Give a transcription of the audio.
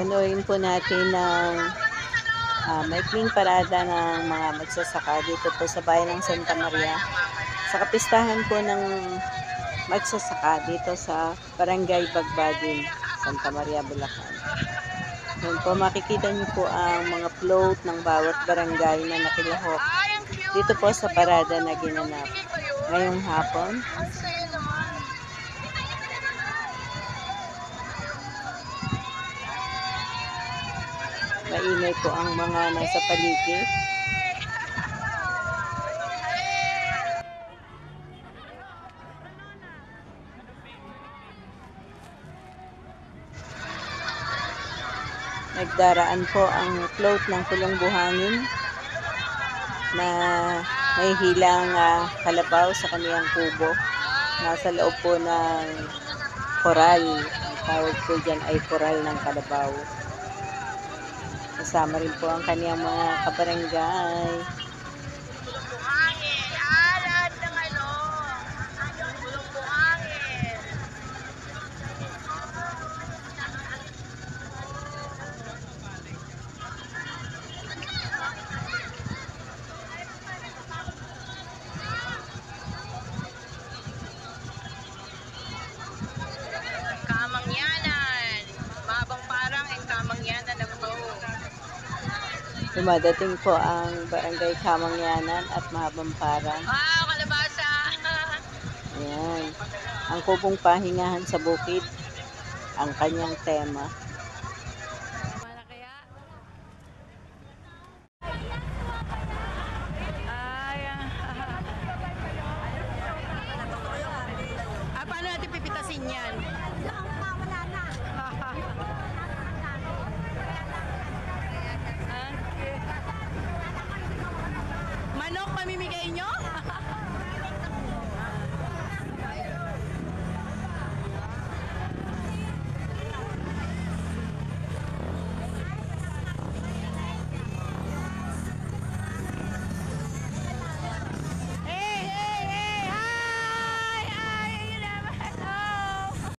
Panoorin po natin ng maikling parada ng mga magsasaka dito po sa bayan ng Santa Maria. Sa kapistahan po ng magsasaka dito sa Barangay Bagbagin, Santa Maria, Bulacan. Yun po, makikita niyo po ang mga float ng bawat barangay na nakilahok dito po sa parada na ginanap ngayong hapon. Maingay po ang mga nasa paligid. Nagdaraan po ang float ng pulong buhangin na may hilang kalabaw sa kaniyang kubo. Nasa loob po ng koral. Ang tawag po dyan ay koral ng kalabaw. Kasama rin po ang kaniyang mga kabarangay. Kamangyanan. Mabang parang ang Kamangyanan ng Bao. Dumadating po ang Barangay Kamangyanan at Mahabang Parang. Wow, kalabasa! Ayan. Ang kubong pahingahan sa bukid, ang kanyang tema. Mana kaya? Ay, paano natin pipitasin yan? Wala na. Okay. Manok, mamimigay nyo? Hey, hey, hey! Hi! Hi! You never hello!